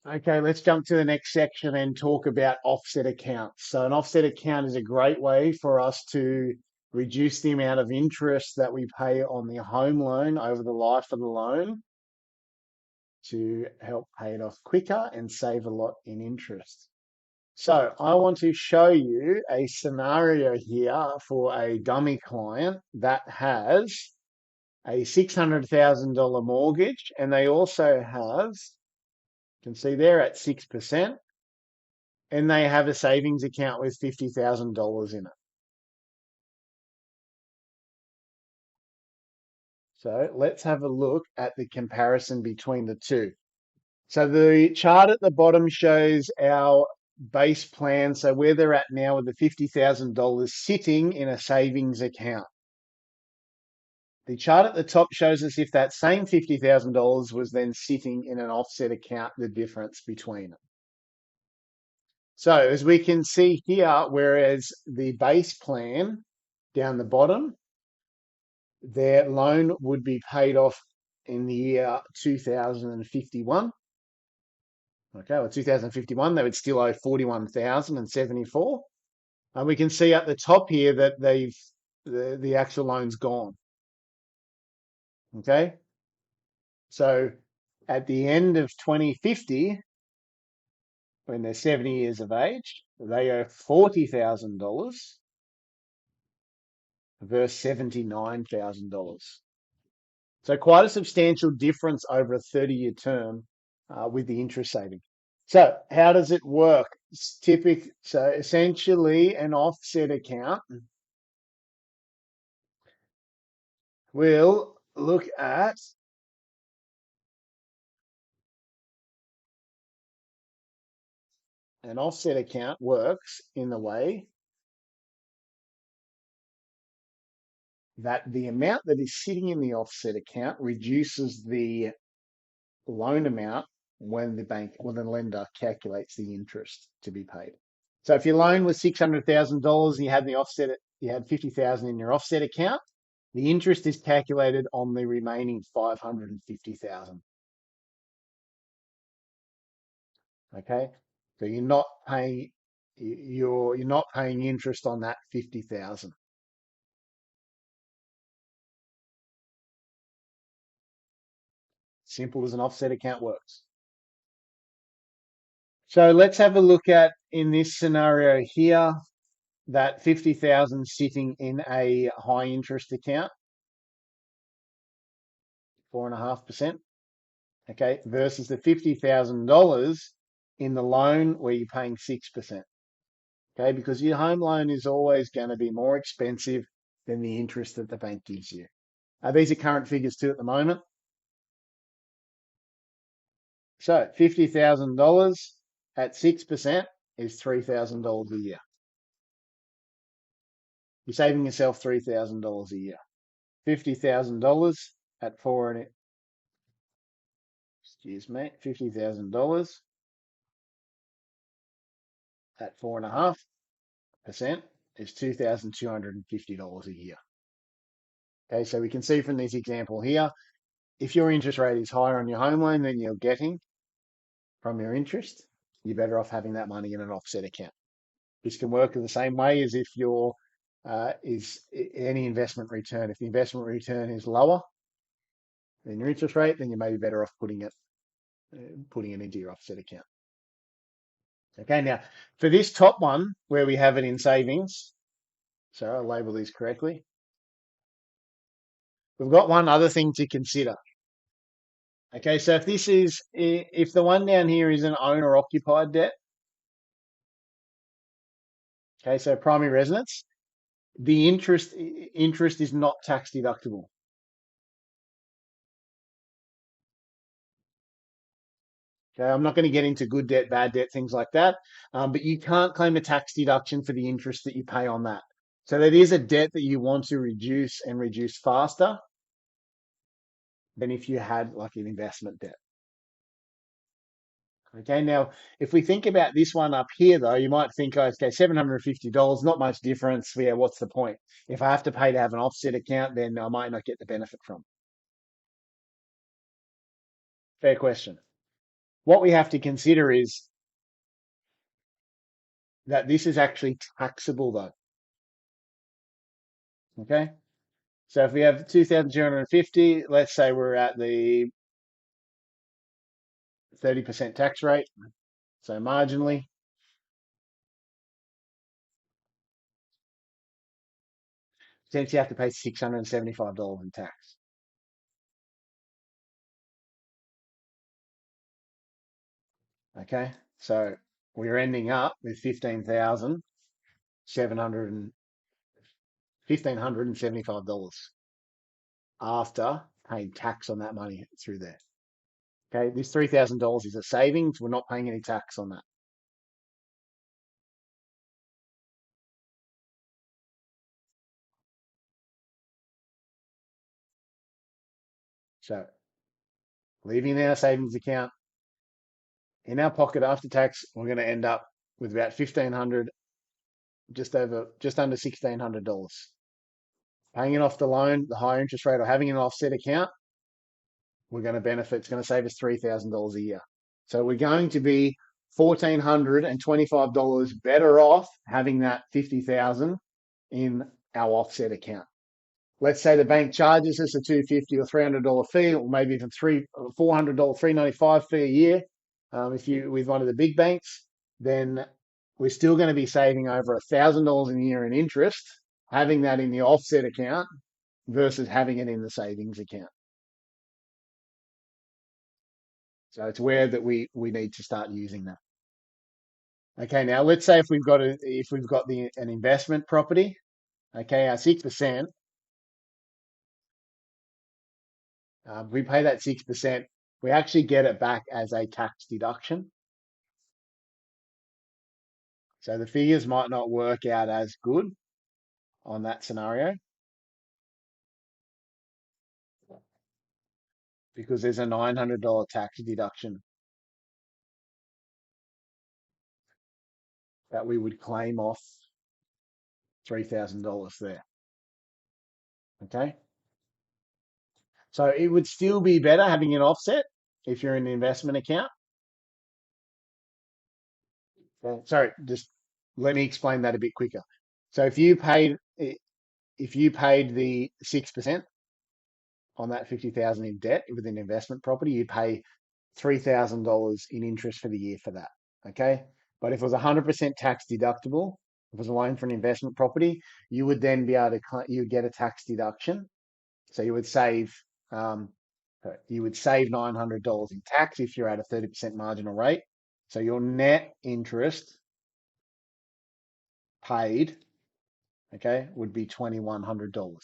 Okay, let's jump to the next section and talk about offset accounts. So an offset account is a great way for us to reduce the amount of interest that we pay on the home loan over the life of the loan to help pay it off quicker and save a lot in interest. So I want to show you a scenario here for a dummy client that has a $600,000 mortgage, and they also have, you can see there at 6%, and they have a savings account with $50,000 in it. So let's have a look at the comparison between the two. So the chart at the bottom shows our base plan. So where they're at now with the $50,000 sitting in a savings account. The chart at the top shows us if that same $50,000 was then sitting in an offset account, the difference between them. So as we can see here, whereas the base plan down the bottom, their loan would be paid off in the year 2051. Okay, well, 2051, they would still owe 41,074. And we can see at the top here that the actual loan's gone. Okay, so at the end of 2050, when they're 70 years of age, they owe $40,000 versus $79,000. So quite a substantial difference over a 30-year term with the interest saving. So how does it work? It's so essentially an offset account will look at an offset account works in the way that the amount that is sitting in the offset account reduces the loan amount when the lender calculates the interest to be paid. So if your loan was $600,000 and you had 50,000 in your offset account, the interest is calculated on the remaining 550,000. Okay, so you're not paying interest on that 50,000. Simple as an offset account works. So let's have a look at, in this scenario here, that 50,000 sitting in a high interest account, 4.5%, okay, versus the $50,000 in the loan where you're paying 6%, okay, because your home loan is always going to be more expensive than the interest that the bank gives you. These are current figures too at the moment. So $50,000 at 6% is $3,000 a year. You're saving yourself $3,000 a year. $50,000 at $50,000 at 4.5% is $2,250 a year. Okay, so we can see from this example here, if your interest rate is higher on your home loan than you're getting from your interest, you're better off having that money in an offset account. This can work in the same way as if your is any investment return. If the investment return is lower than your interest rate, then you may be better off putting it into your offset account. Okay, now for this top one where we have it in savings, so I'll label these correctly. We've got one other thing to consider. Okay, so if the one down here is an owner occupied debt, okay, so primary residence, the interest is not tax deductible. Okay, I'm not going to get into good debt, bad debt, things like that, but you can't claim a tax deduction for the interest that you pay on that. So that is a debt that you want to reduce and reduce faster than if you had like an investment debt. Okay, now if we think about this one up here, though, you might think, okay, $750, not much difference. Yeah, what's the point? If I have to pay to have an offset account, then I might not get the benefit from it. Fair question. What we have to consider is that this is actually taxable though. Okay. So if we have 2,250, let's say we're at the 30% tax rate. So marginally, since you have to pay $675 in tax. Okay. So we're ending up with 1,575 dollars after paying tax on that money through there. Okay. This $3,000 is a savings. We're not paying any tax on that. So leaving in our savings account in our pocket after tax, we're going to end up with about 1,500, just under $1,600. Paying it off the loan, the higher interest rate, or having an offset account, we're going to benefit. It's going to save us $3,000 a year. So we're going to be $1,425 better off having that 50,000 in our offset account. Let's say the bank charges us a $250 or $300 fee, or maybe even $400, $395 fee a year. If you with one of the big banks, then we're still going to be saving over $1,000 a year in interest, having that in the offset account versus having it in the savings account. So it's where that we need to start using that. Okay, now let's say if we've got an investment property, okay, our 6%, we pay that 6%, we actually get it back as a tax deduction. So the figures might not work out as good on that scenario because there's a $900 tax deduction that we would claim off $3,000 there. Okay. So it would still be better having an offset if you're in an investment account. Okay. Sorry, just let me explain that a bit quicker. So if you paid the 6% on that 50,000 in debt with an investment property, you pay $3,000 in interest for the year for that. Okay. But if it was 100% tax deductible, if it was a loan for an investment property, you would then be able to, you would get a tax deduction. So um, you would save $900 in tax if you're at a 30% marginal rate. So your net interest paid, okay, would be $2,100.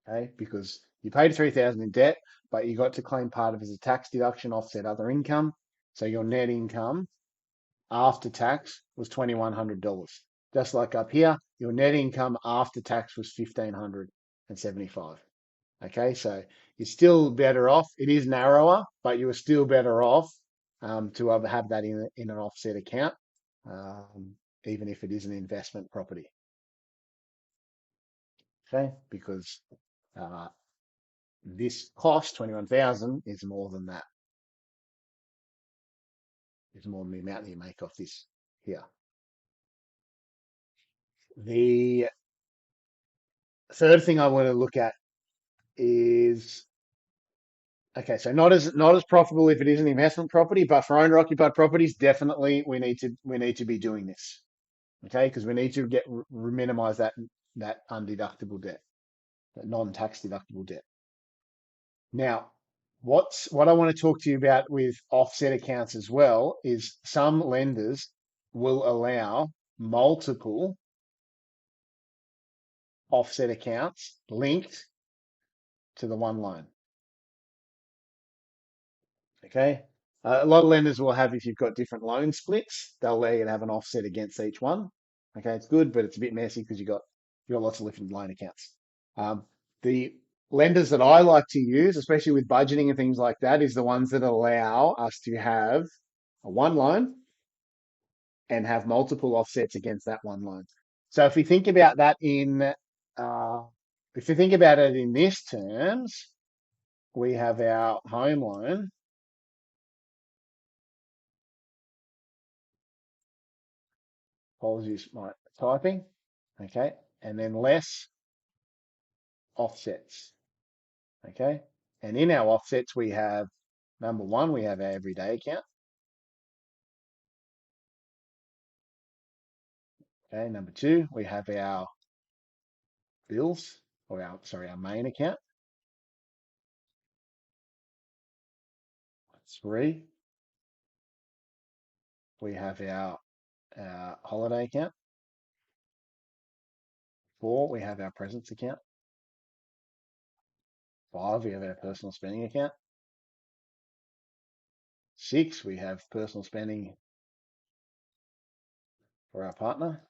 Okay, because you paid 3,000 in debt, but you got to claim part of it as a tax deduction, offset other income. So your net income after tax was $2,100. Just like up here, your net income after tax was 1,575. Okay, so you're still better off. It is narrower, but you are still better off to have that in an offset account, even if it is an investment property. Okay, because uh, this cost 21,000 is more than that. It's more than the amount that you make off this here. The third thing I want to look at is okay, so not as profitable if it is an investment property, but for owner occupied properties, definitely we need to be doing this. Okay, because we need to minimize that undeductible debt, that non-tax deductible debt. Now, what I want to talk to you about with offset accounts as well is some lenders will allow multiple offset accounts linked to the one loan. Okay. A lot of lenders will have, if you've got different loan splits, they'll allow you to have an offset against each one. Okay, it's good, but it's a bit messy because you got lots of different loan accounts. The lenders that I like to use, especially with budgeting and things like that, is the ones that allow us to have a one loan and have multiple offsets against that one loan. So if we think about that if you think about it in this terms, we have our home loan. Apologies, my typing. Okay. And then less offsets. Okay. And in our offsets, we have number one, we have our everyday account. Okay. Number two, we have our bills or our main account. Three, we have our holiday account. Four, we have our presents account. Five, we have our personal spending account. Six, we have personal spending for our partner.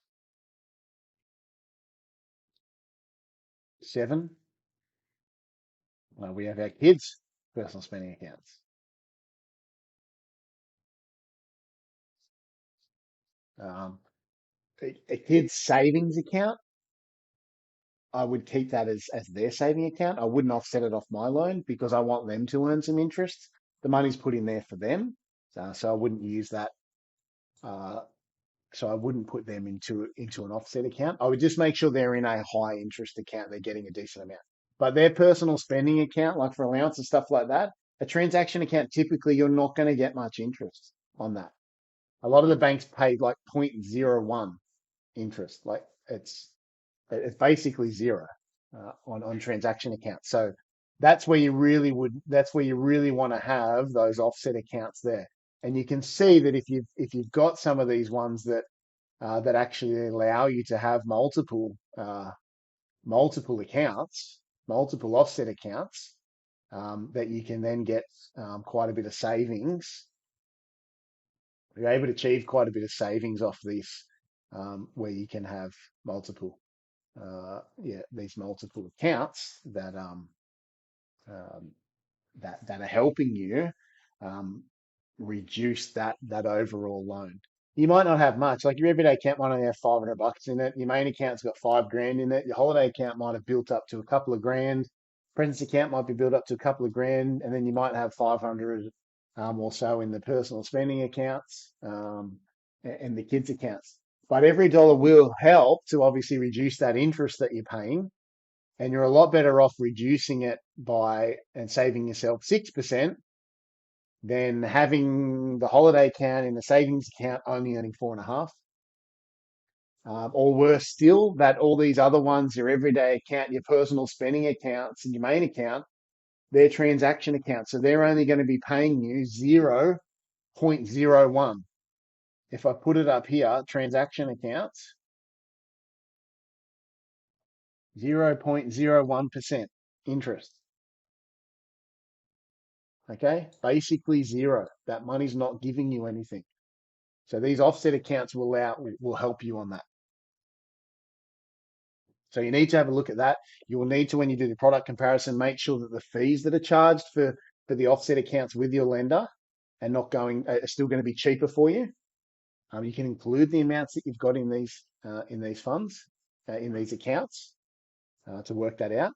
Seven, we have our kids' personal spending accounts. Um, a kid's savings account, I would keep that as their saving account. I wouldn't offset it off my loan because I want them to earn some interest. The money's put in there for them, so I wouldn't use that. Uh, so I wouldn't put them into an offset account. I would just make sure they're in a high interest account. They're getting a decent amount. But their personal spending account, like for allowance and stuff like that, a transaction account, typically you're not going to get much interest on that. A lot of the banks pay like 0.01 interest. Like it's basically zero on transaction accounts. So that's where you really want to have those offset accounts there. And you can see that if you've got some of these ones that actually allow you to have multiple accounts, multiple offset accounts, that you can then get quite a bit of savings. You're able to achieve quite a bit of savings off this, where you can have multiple, these multiple accounts um, that are helping you um, reduce that overall loan. You might not have much. Like your everyday account might only have $500 in it. Your main account's got 5 grand in it. Your holiday account might have built up to a couple of grand. Presence account might be built up to a couple of grand, and then you might have 500 or so in the personal spending accounts, and the kids accounts. But every dollar will help to obviously reduce that interest that you're paying, and you're a lot better off reducing it by and saving yourself 6% than having the holiday account in the savings account only earning 4.5. Or worse still, that all these other ones, your everyday account, your personal spending accounts, and your main account, they're transaction accounts. So they're only going to be paying you 0.01. If I put it up here, transaction accounts, 0.01% interest. Okay, basically zero. That money's not giving you anything. So these offset accounts will help you on that. So you need to have a look at that. You will need to, when you do the product comparison, make sure that the fees that are charged for the offset accounts with your lender and not going are still going to be cheaper for you. You can include the amounts that you've got in these funds, in these accounts, to work that out.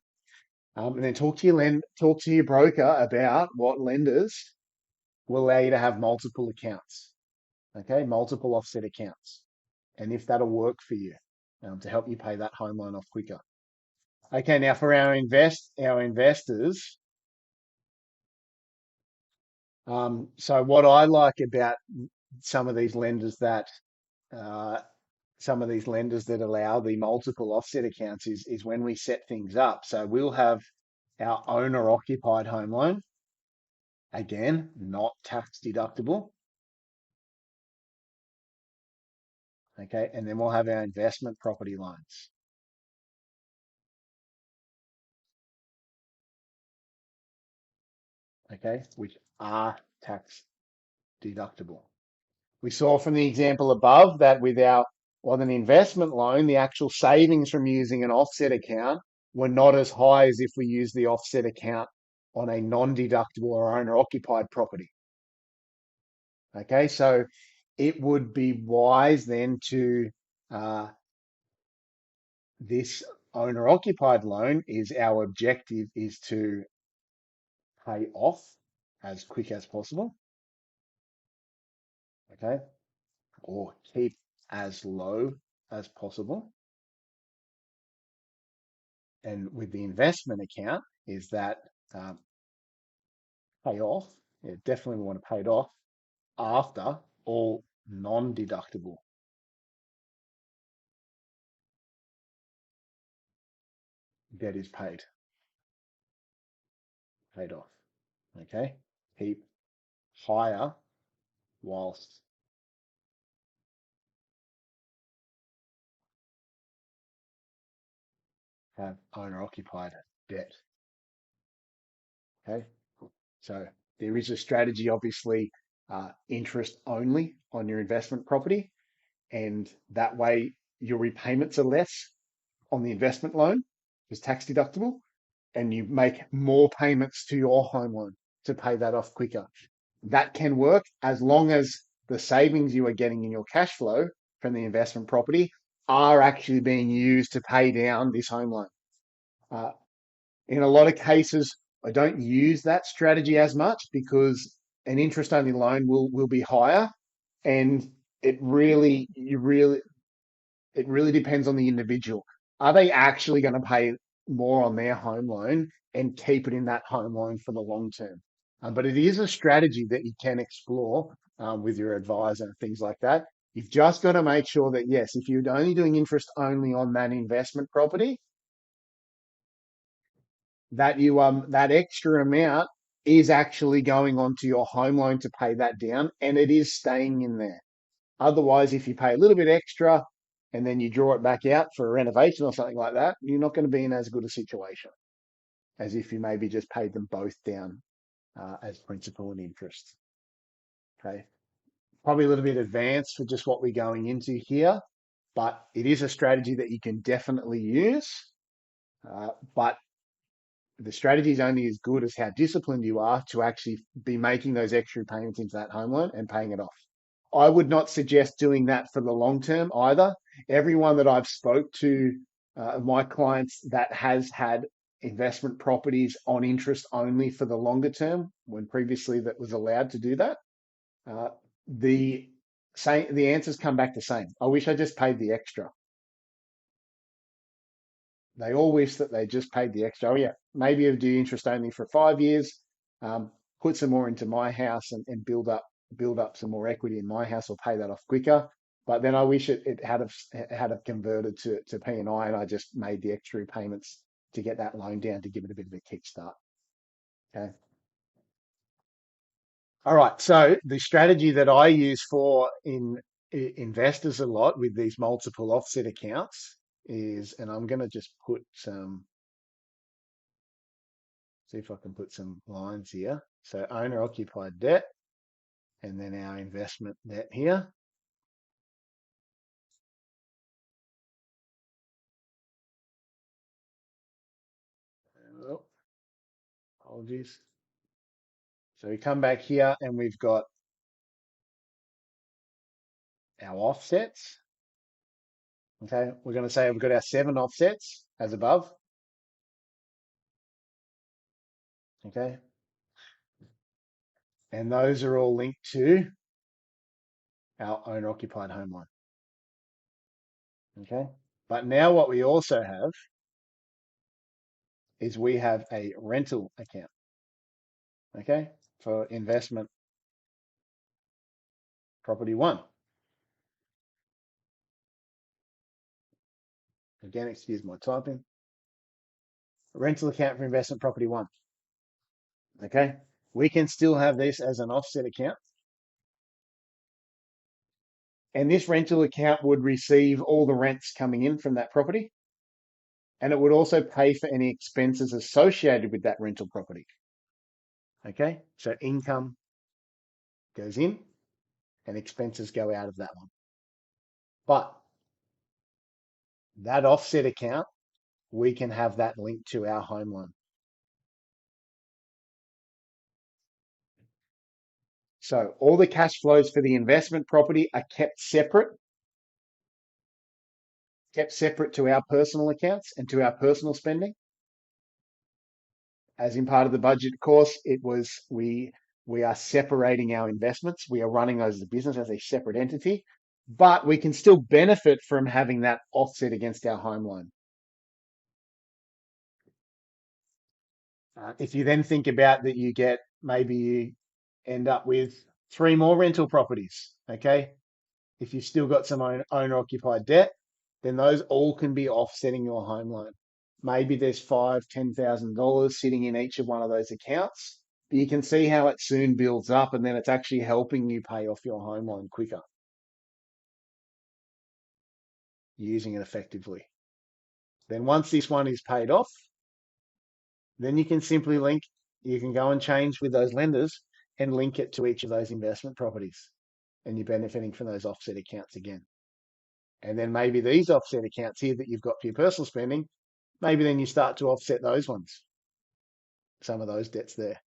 And then talk to your broker about what lenders will allow you to have multiple accounts. Okay, multiple offset accounts, and if that'll work for you, to help you pay that home loan off quicker. Okay, now for our investors. So what I like about some of these lenders that uh, allow the multiple offset accounts is when we set things up. So we'll have our owner occupied home loan, again, not tax deductible. Okay, and then we'll have our investment property loans. Okay, which are tax deductible. We saw from the example above that with an investment loan, the actual savings from using an offset account were not as high as if we use the offset account on a non-deductible or owner-occupied property. Okay, so it would be wise then to this owner-occupied loan is our objective is to pay off as quick as possible, okay, or keep as low as possible. And with the investment account is that um, pay off. Yeah, definitely want to pay it off after all non-deductible debt is paid off. Okay, keep higher whilst have owner-occupied debt. Okay, so there is a strategy, obviously, interest only on your investment property, and that way your repayments are less on the investment loan, is tax deductible, and you make more payments to your home loan to pay that off quicker. That can work as long as the savings you are getting in your cash flow from the investment property are actually being used to pay down this home loan. Uh, in a lot of cases, I don't use that strategy as much because an interest only loan will be higher, and it really you really it really depends on the individual. Are they actually going to pay more on their home loan and keep it in that home loan for the long term? But it is a strategy that you can explore with your advisor and things like that. You've just got to make sure that, yes, if you're only doing interest only on that investment property, that that extra amount is actually going onto your home loan to pay that down, and it is staying in there. Otherwise, if you pay a little bit extra and then you draw it back out for a renovation or something like that, you're not going to be in as good a situation as if you maybe just paid them both down as principal and interest. Okay, probably a little bit advanced for just what we're going into here, but it is a strategy that you can definitely use. But the strategy is only as good as how disciplined you are to actually be making those extra payments into that home loan and paying it off. I would not suggest doing that for the long term either. Everyone that I've spoke to, my clients that has had investment properties on interest only for the longer term, when previously that was allowed to do that, uh, the the answers come back the same. I wish I just paid the extra. They all wish that they just paid the extra. Oh yeah, maybe I'll do interest only for 5 years, put some more into my house and build up some more equity in my house or pay that off quicker. But then I wish it had have converted to P&I and I just made the extra payments to get that loan down to give it a bit of a kickstart. Okay. All right. So the strategy that I use for investors a lot with these multiple offset accounts is, and I'm going to just put some see if I can put some lines here. So owner occupied debt and then our investment debt here. Oh, apologies. So we come back here and we've got our offsets. Okay, we're going to say we've got our 7 offsets as above. Okay, and those are all linked to our owner occupied home loan. Okay, but now what we also have is we have a rental account. Okay, for investment property 1. Again, excuse my typing. Rental account for investment property 1. Okay, we can still have this as an offset account. And this rental account would receive all the rents coming in from that property. And it would also pay for any expenses associated with that rental property. Okay, so income goes in and expenses go out of that one. But that offset account, we can have that linked to our home loan. So all the cash flows for the investment property are kept separate to our personal accounts and to our personal spending. as in part of the budget course, it was we are separating our investments. We are running those as a business as a separate entity, but we can still benefit from having that offset against our home loan. If you then think about that, you get maybe you end up with three more rental properties. Okay, if you've still got some owner occupied debt, then those all can be offsetting your home loan. Maybe there's $5,000, $10,000 sitting in each of one of those accounts, but you can see how it soon builds up, and then it's actually helping you pay off your home loan quicker using it effectively. Then once this one is paid off, then you can simply link, you can go and change with those lenders and link it to each of those investment properties. And you're benefiting from those offset accounts again. And then maybe these offset accounts here that you've got for your personal spending, maybe then you start to offset those ones, some of those debts there.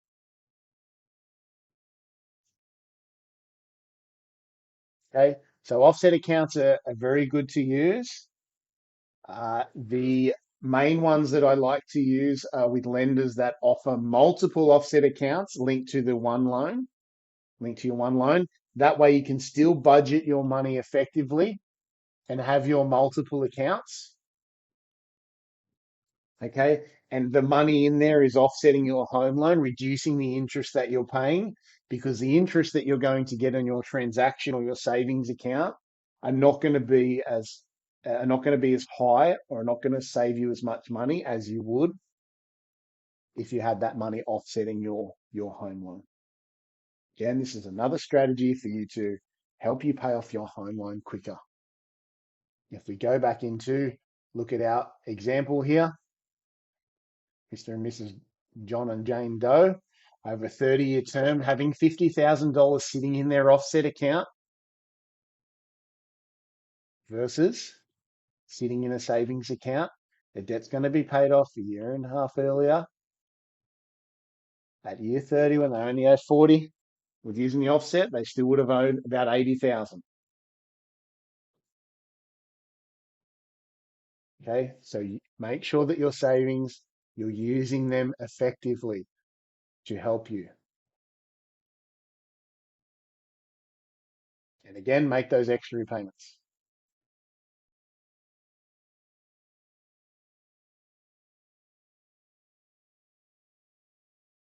Okay, so offset accounts are very good to use. The main ones that I like to use are with lenders that offer multiple offset accounts linked to the one loan, linked to your one loan. That way you can still budget your money effectively and have your multiple accounts. Okay. And the money in there is offsetting your home loan, reducing the interest that you're paying, because the interest that you're going to get on your transaction or your savings account are not going to be as high, or not going to save you as much money as you would if you had that money offsetting your home loan. Again, this is another strategy for you to help you pay off your home loan quicker. If we go back into look at our example here, Mr. and Mrs. John and Jane Doe, over a 30-year term, having $50,000 sitting in their offset account versus sitting in a savings account. The debt's going to be paid off a year and a half earlier. At year 30, when they only had 40, with using the offset, they still would have owed about 80,000. Okay, so you make sure that your savings, you're using them effectively to help you. And again, make those extra repayments.